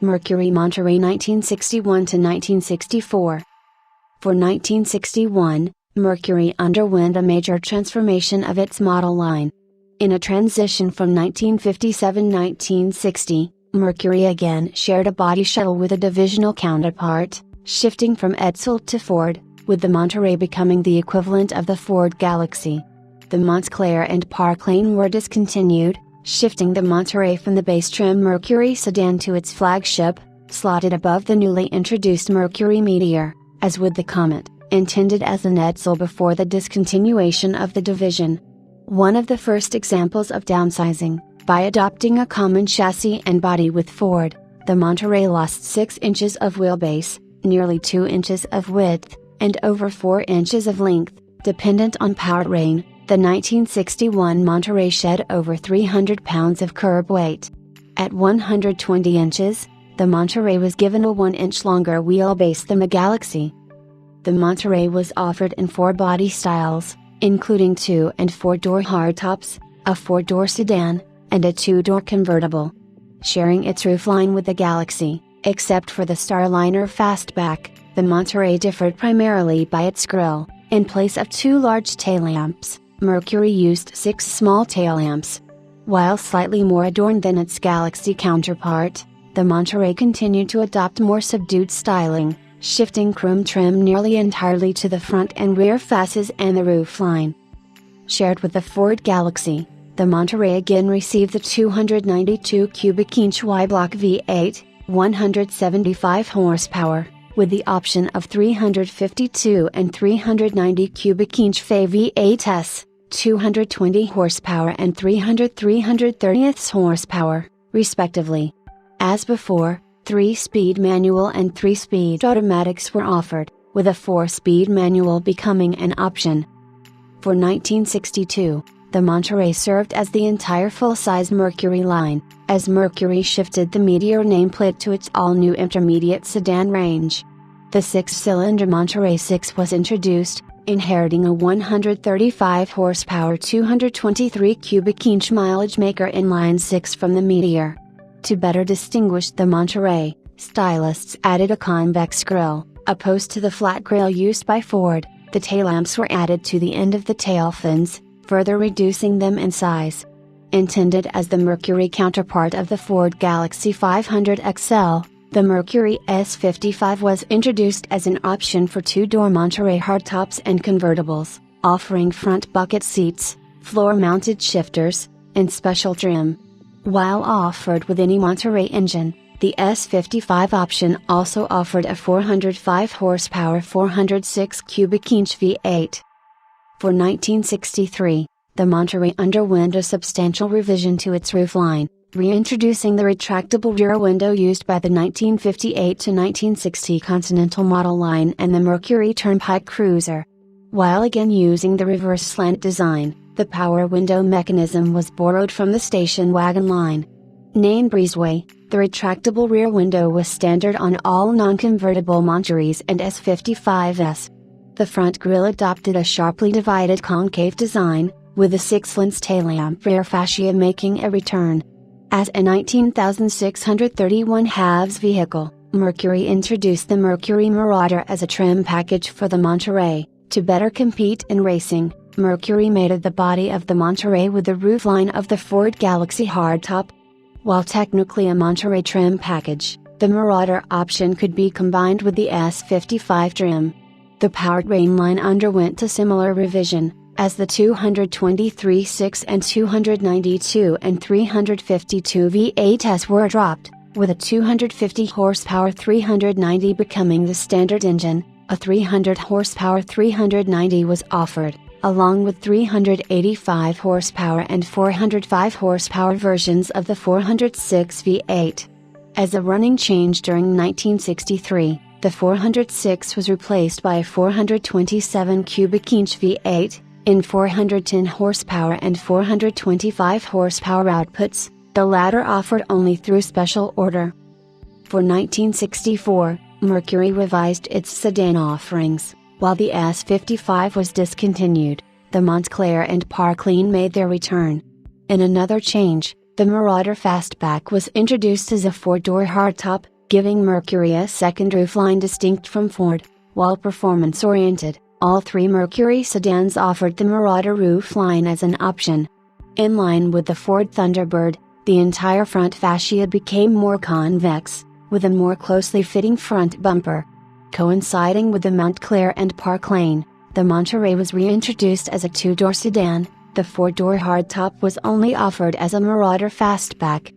Mercury Monterey 1961 to 1964. For 1961, Mercury underwent a major transformation of its model line. In a transition from 1957-1960, Mercury again shared a body shuttle with a divisional counterpart, shifting from Edsel to Ford, with the Monterey becoming the equivalent of the Ford Galaxy. The Montclair and Park Lane were discontinued, shifting the Monterey from the base trim Mercury sedan to its flagship, slotted above the newly introduced Mercury Meteor, as with the Comet, intended as an Edsel before the discontinuation of the division. One of the first examples of downsizing, by adopting a common chassis and body with Ford, the Monterey lost 6 inches of wheelbase, nearly 2 inches of width, and over 4 inches of length, dependent on powertrain. The 1961 Monterey shed over 300 pounds of curb weight. At 120 inches, the Monterey was given a 1-inch longer wheelbase than the Galaxy. The Monterey was offered in 4 body styles, including 2- and 4-door hardtops, a 4-door sedan, and a 2-door convertible. Sharing its roofline with the Galaxy, except for the Starliner Fastback, the Monterey differed primarily by its grille. In place of 2 large tail lamps, Mercury used 6 small tail lamps. While slightly more adorned than its Galaxy counterpart, the Monterey continued to adopt more subdued styling, shifting chrome trim nearly entirely to the front and rear fasces and the roofline. Shared with the Ford Galaxy, the Monterey again received the 292 cubic inch Y-block V8, 175 horsepower, with the option of 352 and 390 cubic inch Fa V8s, 220 horsepower and 330 horsepower, respectively. As before, 3-speed manual and 3-speed automatics were offered, with a 4-speed manual becoming an option. For 1962, the Monterey served as the entire full-size Mercury line, as Mercury shifted the Meteor nameplate to its all-new intermediate sedan range. The 6-cylinder Monterey 6 was introduced, inheriting a 135 horsepower 223 cubic inch mileage maker inline 6 from the Meteor. To better distinguish the Monterey, stylists added a convex grille, opposed to the flat grille used by Ford. The tail lamps were added to the end of the tail fins, further reducing them in size. Intended as the Mercury counterpart of the Ford Galaxy 500 XL, the Mercury S55 was introduced as an option for 2-door Monterey hardtops and convertibles, offering front bucket seats, floor-mounted shifters, and special trim. While offered with any Monterey engine, the S55 option also offered a 405 horsepower 406 cubic inch V8. For 1963, the Monterey underwent a substantial revision to its roofline, reintroducing the retractable rear window used by the 1958 to 1960 Continental model line and the Mercury Turnpike Cruiser. While again using the reverse slant design, the power window mechanism was borrowed from the station wagon line. Named Breezeway, the retractable rear window was standard on all non-convertible Montereys and S55s. The front grille adopted a sharply divided concave design, with the 6-lens tail lamp rear fascia making a return. As a 19,631 halves vehicle, Mercury introduced the Mercury Marauder as a trim package for the Monterey. To better compete in racing, Mercury mated the body of the Monterey with the roofline of the Ford Galaxy hardtop. While technically a Monterey trim package, the Marauder option could be combined with the S55 trim. The powertrain line underwent a similar revision, as the 223/6 and 292 and 352 V8s were dropped, with a 250 horsepower 390 becoming the standard engine. A 300 horsepower 390 was offered, along with 385 horsepower and 405 horsepower versions of the 406 V8. As a running change during 1963, the 406 was replaced by a 427 cubic inch V8, in 410 horsepower and 425 horsepower outputs, the latter offered only through special order. For 1964, Mercury revised its sedan offerings. While the S55 was discontinued, the Montclair and Park Lane made their return. In another change, The Marauder Fastback was introduced as a four-door hardtop, giving Mercury a second roofline distinct from Ford. While performance-oriented, all three Mercury sedans offered the Marauder roofline as an option. In line with the Ford Thunderbird, the entire front fascia became more convex, with a more closely fitting front bumper. Coinciding with the Montclair and Park Lane, the Monterey was reintroduced as a two-door sedan. The four-door hardtop was only offered as a Marauder Fastback.